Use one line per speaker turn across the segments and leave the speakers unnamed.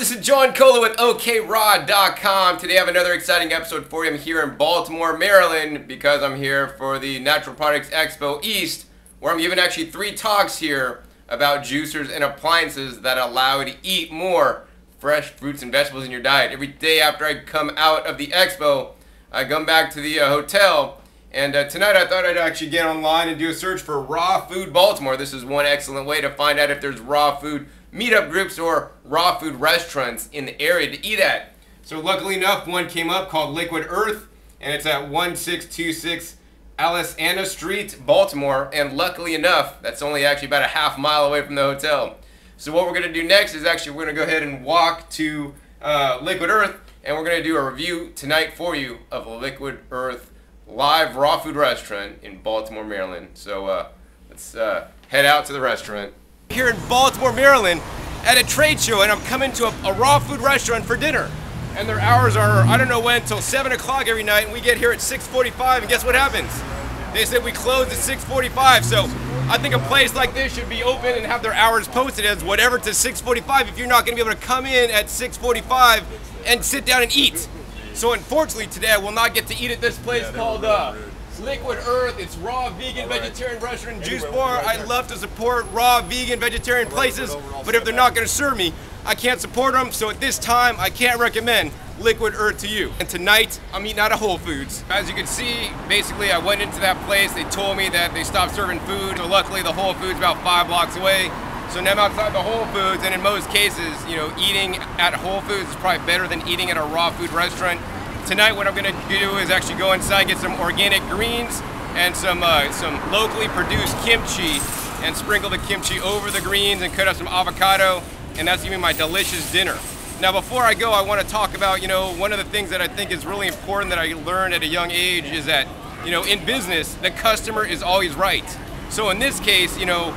This is John Cola with OKRaw.com. Today I have another exciting episode for you. I'm here in Baltimore, Maryland, because I'm here for the Natural Products Expo East, where I'm giving actually 3 talks here about juicers and appliances that allow you to eat more fresh fruits and vegetables in your diet. Every day after I come out of the expo, I come back to the hotel, and tonight I thought I'd actually get online and do a search for Raw Food Baltimore. This is one excellent way to find out if there's raw food meetup groups or raw food restaurants in the area to eat at. So luckily enough, one came up called Liquid Earth, and it's at 1626 Alessandra Street, Baltimore, and luckily enough, that's only actually about a half mile away from the hotel. So what we're going to do next is actually we're going to go ahead and walk to Liquid Earth, and we're going to do a review tonight for you of a Liquid Earth live raw food restaurant in Baltimore, Maryland. So let's head out to the restaurant. Here in Baltimore, Maryland at a trade show, and I'm coming to a raw food restaurant for dinner, and their hours are I don't know when till 7 o'clock every night, and we get here at 6:45, and guess what happens? They said we close at 6:45. So I think a place like this should be open and have their hours posted as whatever to 6:45 if you're not going to be able to come in at 6:45 and sit down and eat. So unfortunately today I will not get to eat at this place called Liquid Earth. It's raw, vegan, vegetarian restaurant and juice bar. I love to support raw, vegan, vegetarian places, but if they're not going to serve me, I can't support them. So at this time, I can't recommend Liquid Earth to you. And tonight, I'm eating out of Whole Foods. As you can see, basically, I went into that place. They told me that they stopped serving food. So luckily, the Whole Foods about 5 blocks away. So now I'm outside the Whole Foods, and in most cases, you know, eating at Whole Foods is probably better than eating at a raw food restaurant. Tonight what I'm going to do is actually go inside, get some organic greens and some locally produced kimchi, and sprinkle the kimchi over the greens and cut up some avocado, and that's even my delicious dinner. Now before I go, I want to talk about, you know, one of the things that I think is really important that I learned at a young age is that, you know, in business, the customer is always right. So in this case, you know,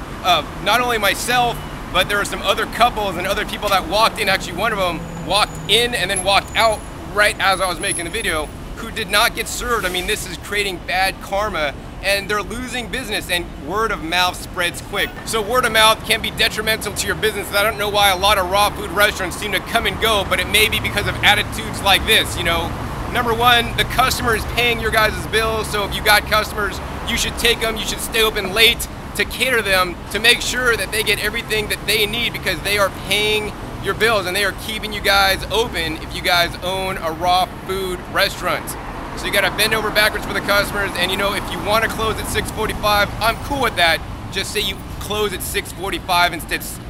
not only myself, but there were some other couples and other people that walked in. Actually, one of them walked in and then walked out right as I was making the video, who did not get served. I mean, this is creating bad karma, and they're losing business, and word of mouth spreads quick. So word of mouth can be detrimental to your business. I don't know why a lot of raw food restaurants seem to come and go, but it may be because of attitudes like this. You know, number one, the customer is paying your guys' bills, so if you got customers, you should take them, you should stay open late to cater them, to make sure that they get everything that they need, because they are paying your bills and they are keeping you guys open if you guys own a raw food restaurant. So you gotta bend over backwards for the customers, and you know, if you wanna close at 6:45, I'm cool with that. Just say you close at 6:45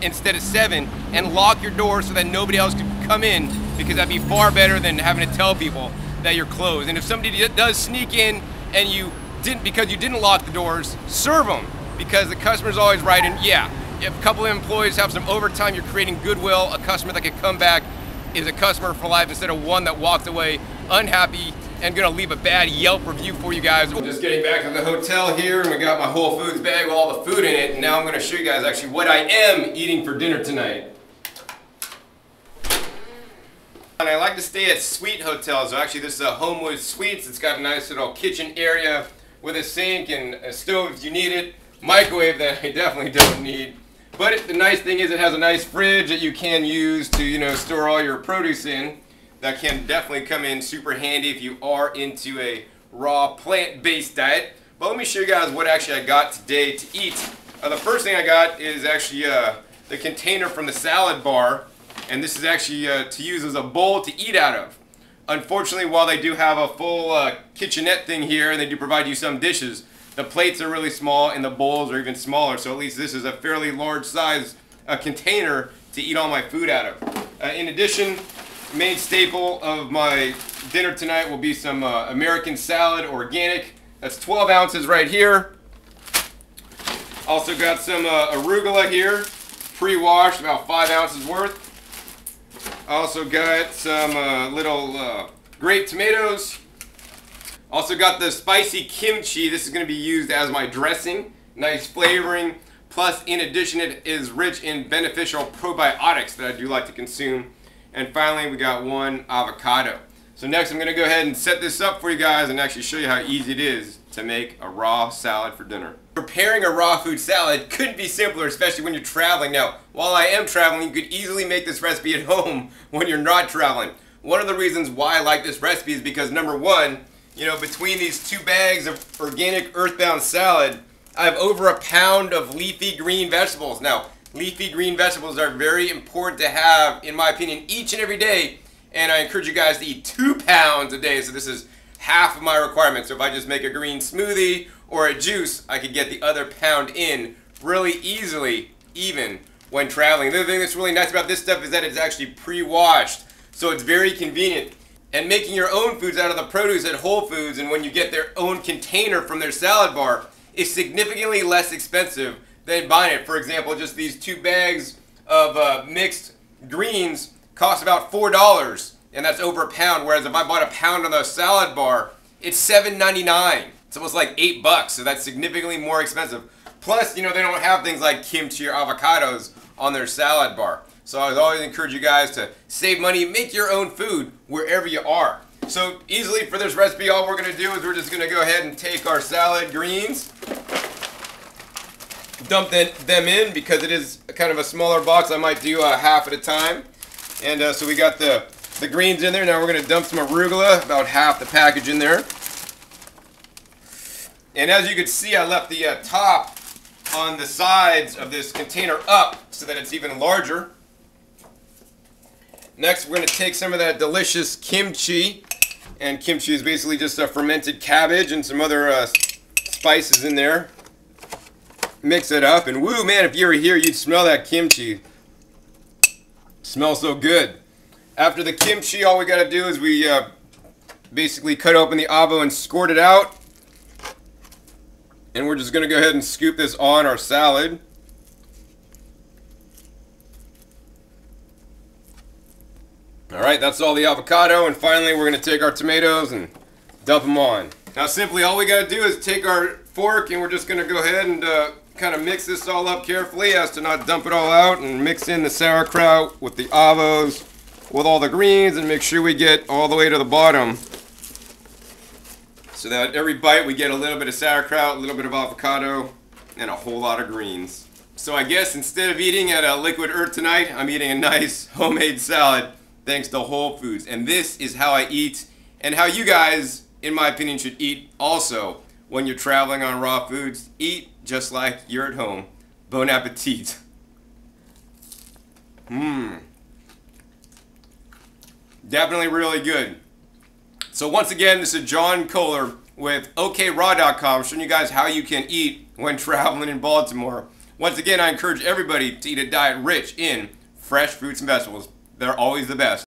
instead of 7, and lock your doors so that nobody else can come in, because that'd be far better than having to tell people that you're closed. And if somebody does sneak in and because you didn't lock the doors, serve them, because the customer's always right. And yeah, if a couple of employees have some overtime, you're creating goodwill. A customer that can come back is a customer for life, instead of one that walked away unhappy and gonna leave a bad Yelp review for you guys. Just getting back to the hotel here, and we got my Whole Foods bag with all the food in it, and now I'm gonna show you guys actually what I am eating for dinner tonight. And I like to stay at suite hotels. So actually this is a Homewood Suites. It's got a nice little kitchen area with a sink and a stove if you need it. Microwave that I definitely don't need. But the nice thing is it has a nice fridge that you can use to, you know, store all your produce in. That can definitely come in super handy if you are into a raw plant-based diet. But let me show you guys what actually I got today to eat. The first thing I got is actually the container from the salad bar, and this is actually to use as a bowl to eat out of. Unfortunately, while they do have a full kitchenette thing here, and they do provide you some dishes, the plates are really small and the bowls are even smaller, so at least this is a fairly large size container to eat all my food out of. In addition, main staple of my dinner tonight will be some American salad, organic. That's 12 ounces right here. Also got some arugula here, pre-washed, about 5 ounces worth. Also got some little grape tomatoes. Also got the spicy kimchi. This is going to be used as my dressing. Nice flavoring. Plus, in addition, it is rich in beneficial probiotics that I do like to consume. And finally, we got 1 avocado. So next, I'm going to go ahead and set this up for you guys and actually show you how easy it is to make a raw salad for dinner. Preparing a raw food salad couldn't be simpler, especially when you're traveling. Now, while I am traveling, you could easily make this recipe at home when you're not traveling. One of the reasons why I like this recipe is because, number one, you know, between these 2 bags of organic earthbound salad, I have over a pound of leafy green vegetables. Now, leafy green vegetables are very important to have, in my opinion, each and every day. And I encourage you guys to eat 2 pounds a day. So this is half of my requirement. So if I just make a green smoothie or a juice, I could get the other pound in really easily, even when traveling. The other thing that's really nice about this stuff is that it's actually pre-washed. So it's very convenient. And making your own foods out of the produce at Whole Foods, and when you get their own container from their salad bar, is significantly less expensive than buying it. For example, just these 2 bags of mixed greens cost about $4, and that's over a pound. Whereas if I bought a pound on the salad bar, it's $7.99. It's almost like $8, so that's significantly more expensive. Plus, you know, they don't have things like kimchi or avocados on their salad bar. So I always encourage you guys to save money, make your own food wherever you are. So easily for this recipe, all we're going to do is we're just going to go ahead and take our salad greens, dump them in, because it is kind of a smaller box. I might do half at a time. And so we got the greens in there. Now we're going to dump some arugula, about half the package in there. And as you can see, I left the top on the sides of this container up so that it's even larger. Next, we're going to take some of that delicious kimchi. And kimchi is basically just a fermented cabbage and some other spices in there. Mix it up, and woo, man, if you were here, you'd smell that kimchi. Smells so good. After the kimchi, all we got to do is we basically cut open the avo and squirt it out. And we're just going to go ahead and scoop this on our salad. Alright, that's all the avocado, and finally we're going to take our tomatoes and dump them on. Now simply all we got to do is take our fork, and we're just going to go ahead and kind of mix this all up carefully as to not dump it all out, and mix in the sauerkraut with the avos, with all the greens, and make sure we get all the way to the bottom. So that every bite we get a little bit of sauerkraut, a little bit of avocado, and a whole lot of greens. So I guess instead of eating at a Liquid Earth tonight, I'm eating a nice homemade salad thanks to Whole Foods. And this is how I eat, and how you guys, in my opinion, should eat also when you're traveling on raw foods. Eat just like you're at home. Bon appetit. Definitely really good. So once again, this is John Kohler with OKRaw.com, showing you guys how you can eat when traveling in Baltimore. Once again, I encourage everybody to eat a diet rich in fresh fruits and vegetables. They're always the best.